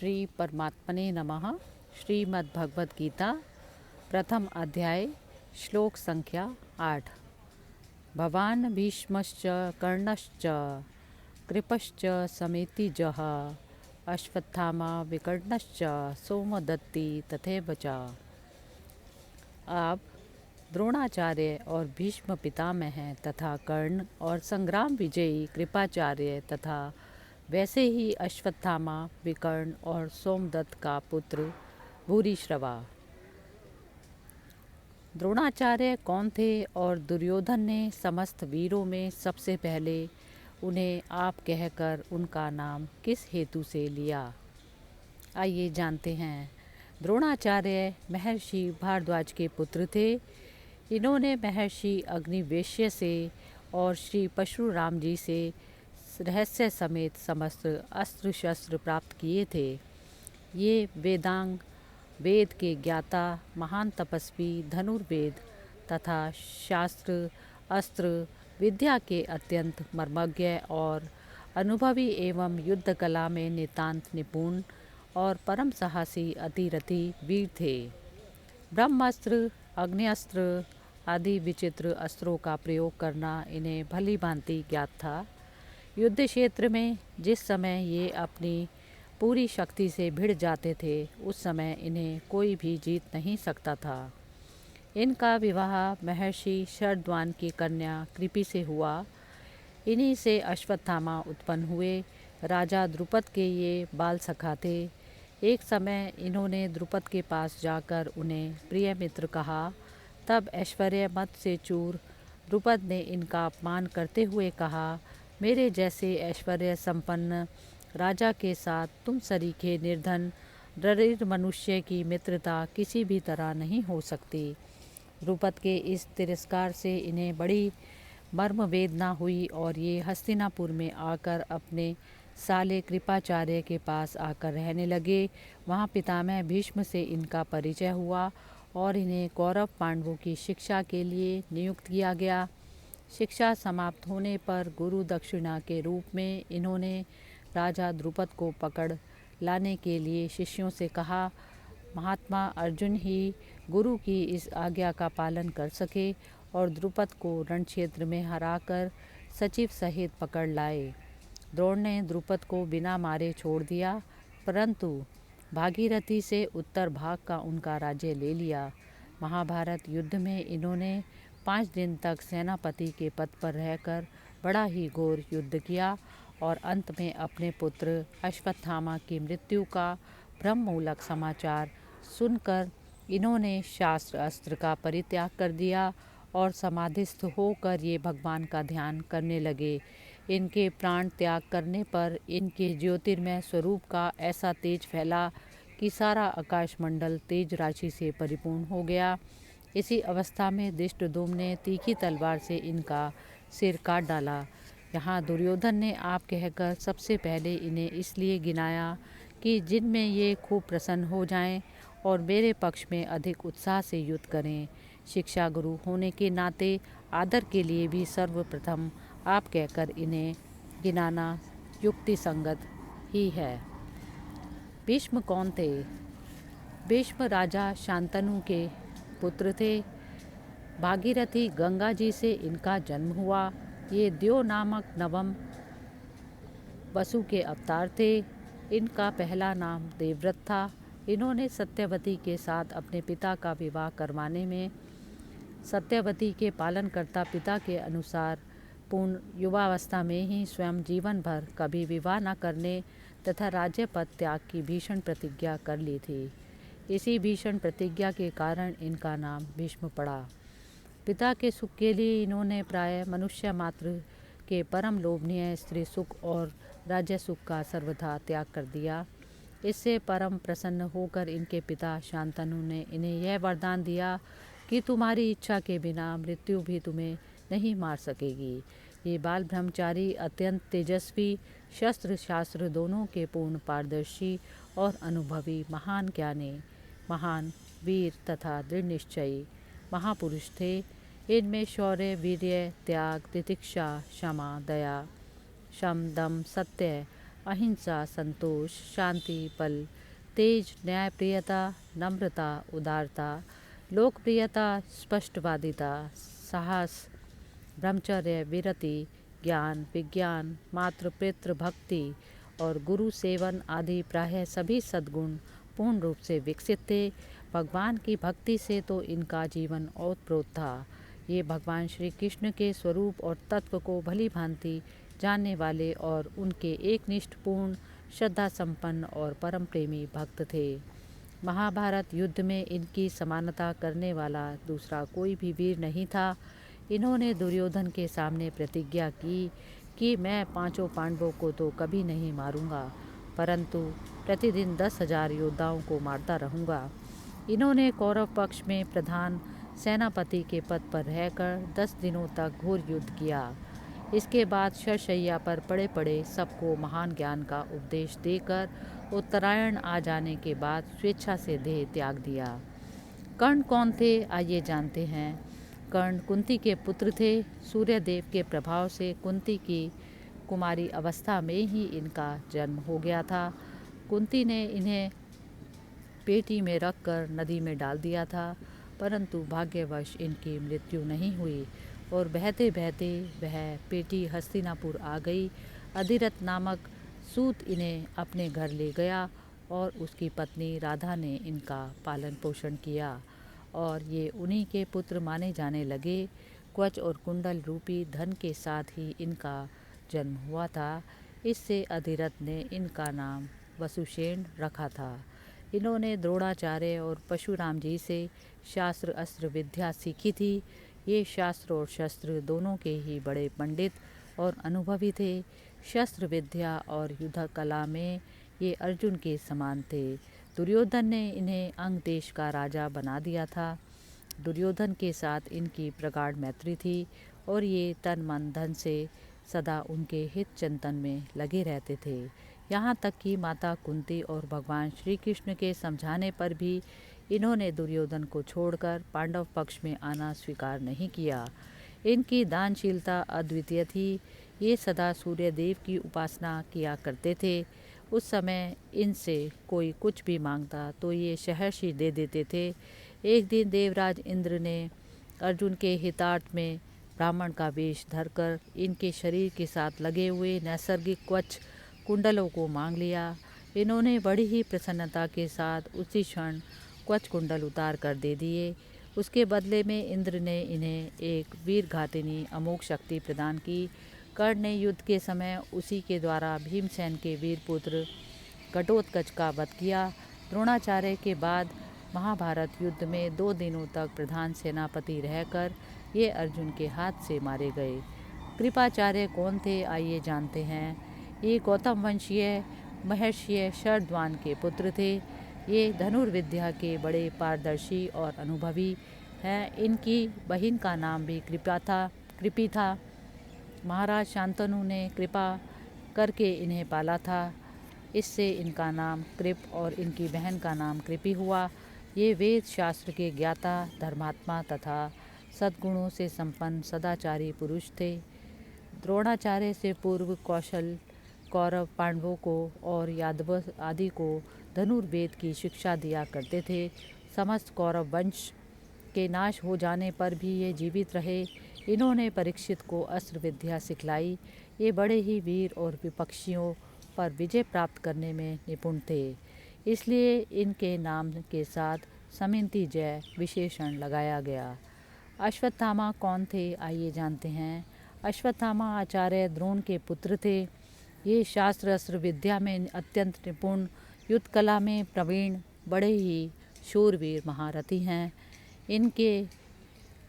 श्री परमात्मने नमः। श्रीमद्भगवद गीता प्रथम अध्याय श्लोक संख्या 8। भवान् भीष्मश्च कर्णश्च कृपश्च समेतिजः अश्वत्थामा विकर्णश्च सोमदत्ति तथैव च। आप द्रोणाचार्य और भीष्म पितामह हैं तथा कर्ण और संग्राम विजयी कृपाचार्य तथा वैसे ही अश्वत्थामा विकर्ण और सोमदत्त का पुत्र भूरिश्रवा। द्रोणाचार्य कौन थे और दुर्योधन ने समस्त वीरों में सबसे पहले उन्हें आप कहकर उनका नाम किस हेतु से लिया, आइए जानते हैं। द्रोणाचार्य महर्षि भारद्वाज के पुत्र थे। इन्होंने महर्षि अग्निवेश्य से और श्री परशुराम जी से रहस्य समेत समस्त अस्त्र शस्त्र प्राप्त किए थे। ये वेदांग वेद के ज्ञाता, महान तपस्वी, धनुर्वेद तथा शास्त्र अस्त्र विद्या के अत्यंत मर्मज्ञ और अनुभवी एवं युद्ध कला में नितांत निपुण और परम साहसी अतिरथी वीर थे। ब्रह्मास्त्र, अग्न्यस्त्र आदि विचित्र अस्त्रों का प्रयोग करना इन्हें भली भांति ज्ञात था। युद्ध क्षेत्र में जिस समय ये अपनी पूरी शक्ति से भिड़ जाते थे, उस समय इन्हें कोई भी जीत नहीं सकता था। इनका विवाह महर्षि शरद्वान की कन्या कृपि से हुआ। इन्हीं से अश्वत्थामा उत्पन्न हुए। राजा द्रुपद के ये बाल सखा थे। एक समय इन्होंने द्रुपद के पास जाकर उन्हें प्रिय मित्र कहा। तब ऐश्वर्य मद से चूर द्रुपद ने इनका अपमान करते हुए कहा, मेरे जैसे ऐश्वर्य संपन्न राजा के साथ तुम सरीखे निर्धन दरिद्र मनुष्य की मित्रता किसी भी तरह नहीं हो सकती। द्रुपद के इस तिरस्कार से इन्हें बड़ी मर्म वेदना हुई और ये हस्तिनापुर में आकर अपने साले कृपाचार्य के पास आकर रहने लगे। वहाँ पितामह भीष्म से इनका परिचय हुआ और इन्हें कौरव पांडवों की शिक्षा के लिए नियुक्त किया गया। शिक्षा समाप्त होने पर गुरु दक्षिणा के रूप में इन्होंने राजा द्रुपद को पकड़ लाने के लिए शिष्यों से कहा। महात्मा अर्जुन ही गुरु की इस आज्ञा का पालन कर सके और द्रुपद को रण क्षेत्र में हराकर सचिव सहित पकड़ लाए। द्रोण ने द्रुपद को बिना मारे छोड़ दिया, परंतु भागीरथी से उत्तर भाग का उनका राज्य ले लिया। महाभारत युद्ध में इन्होंने 5 दिन तक सेनापति के पद पर रहकर बड़ा ही घोर युद्ध किया और अंत में अपने पुत्र अश्वत्थामा की मृत्यु का भ्रममूलक समाचार सुनकर इन्होंने शास्त्र अस्त्र का परित्याग कर दिया और समाधिस्थ होकर ये भगवान का ध्यान करने लगे। इनके प्राण त्याग करने पर इनके ज्योतिर्मय स्वरूप का ऐसा तेज फैला कि सारा आकाशमंडल तेज राशि से परिपूर्ण हो गया। इसी अवस्था में धृष्टद्युम्न ने तीखी तलवार से इनका सिर काट डाला। यहाँ दुर्योधन ने आप कहकर सबसे पहले इन्हें इसलिए गिनाया कि जिनमें ये खूब प्रसन्न हो जाएं और मेरे पक्ष में अधिक उत्साह से युद्ध करें। शिक्षा गुरु होने के नाते आदर के लिए भी सर्वप्रथम आप कहकर इन्हें गिनाना युक्ति संगत ही है। भीष्म कौन थे? भीष्म राजा शांतनु के पुत्र थे। भागीरथी गंगा जी से इनका जन्म हुआ। ये द्यो नामक नवम वसु के अवतार थे। इनका पहला नाम देवव्रत था। इन्होंने सत्यवती के साथ अपने पिता का विवाह करवाने में सत्यवती के पालनकर्ता पिता के अनुसार पूर्ण युवावस्था में ही स्वयं जीवन भर कभी विवाह न करने तथा राज्य पद त्याग की भीषण प्रतिज्ञा कर ली थी। इसी भीषण प्रतिज्ञा के कारण इनका नाम भीष्म पड़ा। पिता के सुख के लिए इन्होंने प्राय मनुष्य मात्र के परम लोभनीय स्त्री सुख और राज्य सुख का सर्वथा त्याग कर दिया। इससे परम प्रसन्न होकर इनके पिता शांतनु ने इन्हें यह वरदान दिया कि तुम्हारी इच्छा के बिना मृत्यु भी तुम्हें नहीं मार सकेगी। ये बाल ब्रह्मचारी अत्यंत तेजस्वी, शस्त्र शास्त्र दोनों के पूर्ण पारदर्शी और अनुभवी महान ज्ञानी, महान वीर तथा दृढ़ निश्चयी महापुरुष थे। इनमें शौर्य, वीर्य, त्याग, तितिक्षा, क्षमा, दया, शम, दम, सत्य, अहिंसा, संतोष, शांति, बल, तेज, न्यायप्रियता, नम्रता, उदारता, लोकप्रियता, स्पष्टवादिता, साहस, ब्रह्मचर्य, विरति, ज्ञान, विज्ञान, मातृ पितृ भक्ति और गुरु सेवन आदि प्रायः सभी सद्गुण पूर्ण रूप से विकसित थे। भगवान की भक्ति से तो इनका जीवन ओतप्रोत था। ये भगवान श्री कृष्ण के स्वरूप और तत्व को भली भांति जानने वाले और उनके एकनिष्ठ पूर्ण श्रद्धा संपन्न और परम प्रेमी भक्त थे। महाभारत युद्ध में इनकी समानता करने वाला दूसरा कोई भी वीर नहीं था। इन्होंने दुर्योधन के सामने प्रतिज्ञा की कि मैं 5 पांडवों को तो कभी नहीं मारूंगा, परंतु प्रतिदिन 10,000 योद्धाओं को मारता रहूंगा। इन्होंने कौरव पक्ष में प्रधान सेनापति के पद पर रहकर 10 दिनों तक घोर युद्ध किया। इसके बाद शरशैया पर पड़े पड़े सबको महान ज्ञान का उपदेश देकर उत्तरायण आ जाने के बाद स्वेच्छा से देह त्याग दिया। कर्ण कौन थे, आइए जानते हैं। कर्ण कुंती के पुत्र थे। सूर्यदेव के प्रभाव से कुंती की कुमारी अवस्था में ही इनका जन्म हो गया था। कुंती ने इन्हें पेटी में रखकर नदी में डाल दिया था, परंतु भाग्यवश इनकी मृत्यु नहीं हुई और बहते बहते वह पेटी हस्तिनापुर आ गई। अधिरथ नामक सूत इन्हें अपने घर ले गया और उसकी पत्नी राधा ने इनका पालन पोषण किया और ये उन्हीं के पुत्र माने जाने लगे। कवच और कुंडल रूपी धन के साथ ही इनका जन्म हुआ था। इससे अधिरथ ने इनका नाम वसुसेन रखा था। इन्होंने द्रोणाचार्य और परशुराम जी से शास्त्र अस्त्र विद्या सीखी थी। ये शास्त्र और शस्त्र दोनों के ही बड़े पंडित और अनुभवी थे। शस्त्र विद्या और युद्ध कला में ये अर्जुन के समान थे। दुर्योधन ने इन्हें अंग देश का राजा बना दिया था। दुर्योधन के साथ इनकी प्रगाढ़ मैत्री थी और ये तन मन धन से सदा उनके हित चिंतन में लगे रहते थे। यहाँ तक कि माता कुंती और भगवान श्री कृष्ण के समझाने पर भी इन्होंने दुर्योधन को छोड़कर पांडव पक्ष में आना स्वीकार नहीं किया। इनकी दानशीलता अद्वितीय थी। ये सदा सूर्यदेव की उपासना किया करते थे। उस समय इनसे कोई कुछ भी मांगता तो ये सहर्षि दे देते थे। एक दिन देवराज इंद्र ने अर्जुन के हितार्थ में ब्राह्मण का वेश धरकर इनके शरीर के साथ लगे हुए नैसर्गिक कवच कुंडलों को मांग लिया। इन्होंने बड़ी ही प्रसन्नता के साथ उसी क्षण कवच कुंडल उतार कर दे दिए। उसके बदले में इंद्र ने इन्हें एक वीर घातिनी अमोघ शक्ति प्रदान की। कर्ण ने युद्ध के समय उसी के द्वारा भीमसेन के वीर पुत्र घटोत्कच का वध किया। द्रोणाचार्य के बाद महाभारत युद्ध में 2 दिनों तक प्रधान सेनापति रहकर ये अर्जुन के हाथ से मारे गए। कृपाचार्य कौन थे, आइए जानते हैं। ये गौतम वंशीय महर्षि शरद्वान के पुत्र थे। ये धनुर्विद्या के बड़े पारदर्शी और अनुभवी हैं। इनकी बहन का नाम भी कृपी था। महाराज शांतनु ने कृपा करके इन्हें पाला था। इससे इनका नाम कृप और इनकी बहन का नाम कृपी हुआ। ये वेद शास्त्र के ज्ञाता, धर्मात्मा तथा सद्गुणों से संपन्न सदाचारी पुरुष थे। द्रोणाचार्य से पूर्व कौशल कौरव पांडवों को और यादव आदि को धनुर्वेद की शिक्षा दिया करते थे। समस्त कौरव वंश के नाश हो जाने पर भी ये जीवित रहे। इन्होंने परीक्षित को अस्त्र विद्या सिखलाई। ये बड़े ही वीर और विपक्षियों पर विजय प्राप्त करने में निपुण थे। इसलिए इनके नाम के साथ समयंती जय विशेषण लगाया गया। अश्वत्थामा कौन थे, आइए जानते हैं। अश्वत्थामा आचार्य द्रोण के पुत्र थे। ये शास्त्र अस्त्र विद्या में अत्यंत निपुण, युद्ध कला में प्रवीण, बड़े ही शूरवीर महारथी हैं। इनके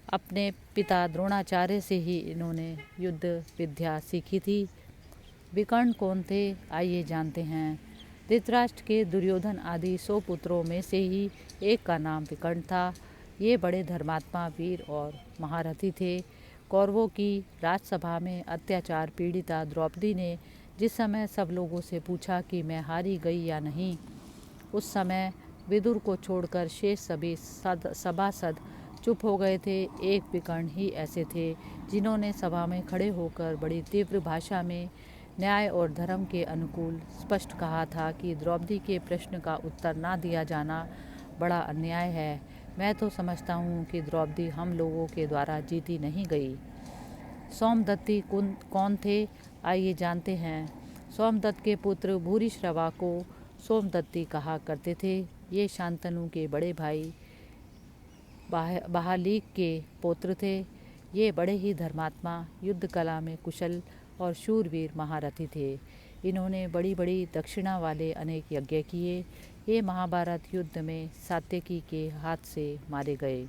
अपने पिता द्रोणाचार्य से ही इन्होंने युद्ध विद्या सीखी थी। विकर्ण कौन थे, आइए जानते हैं। धृतराष्ट्र के दुर्योधन आदि 100 पुत्रों में से ही एक का नाम विकर्ण था। ये बड़े धर्मात्मा, वीर और महारथी थे। कौरवों की राजसभा में अत्याचार पीड़िता द्रौपदी ने जिस समय सब लोगों से पूछा कि मैं हारी गई या नहीं, उस समय विदुर को छोड़कर शेष सभी सभासद चुप हो गए थे। एक विकर्ण ही ऐसे थे जिन्होंने सभा में खड़े होकर बड़ी तीव्र भाषा में न्याय और धर्म के अनुकूल स्पष्ट कहा था कि द्रौपदी के प्रश्न का उत्तर ना दिया जाना बड़ा अन्याय है। मैं तो समझता हूँ कि द्रौपदी हम लोगों के द्वारा जीती नहीं गई। सोमदत्ती कौन थे, आइए जानते हैं। सोमदत्त के पुत्र भूरिश्रवा को सोमदत्ती कहा करते थे। ये शांतनु के बड़े भाई बहालीक के पौत्र थे। ये बड़े ही धर्मात्मा, युद्ध कला में कुशल और शूरवीर महारथी थे। इन्होंने बड़ी बड़ी दक्षिणा वाले अनेक यज्ञ किए। ये महाभारत युद्ध में सात्यकी के हाथ से मारे गए।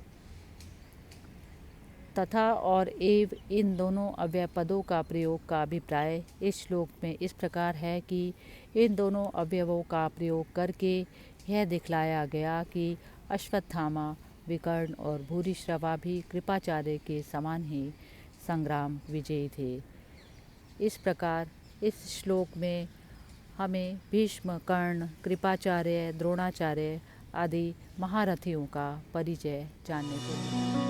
तथा और एव इन दोनों अव्यय पदों का प्रयोग का अभिप्राय इस श्लोक में इस प्रकार है कि इन दोनों अवयवों का प्रयोग करके यह दिखलाया गया कि अश्वत्थामा, विकर्ण और भूरिश्रवा भी कृपाचार्य के समान ही संग्राम विजयी थे। इस प्रकार इस श्लोक में हमें भीष्म, कर्ण, कृपाचार्य, द्रोणाचार्य आदि महारथियों का परिचय जानने को मिला।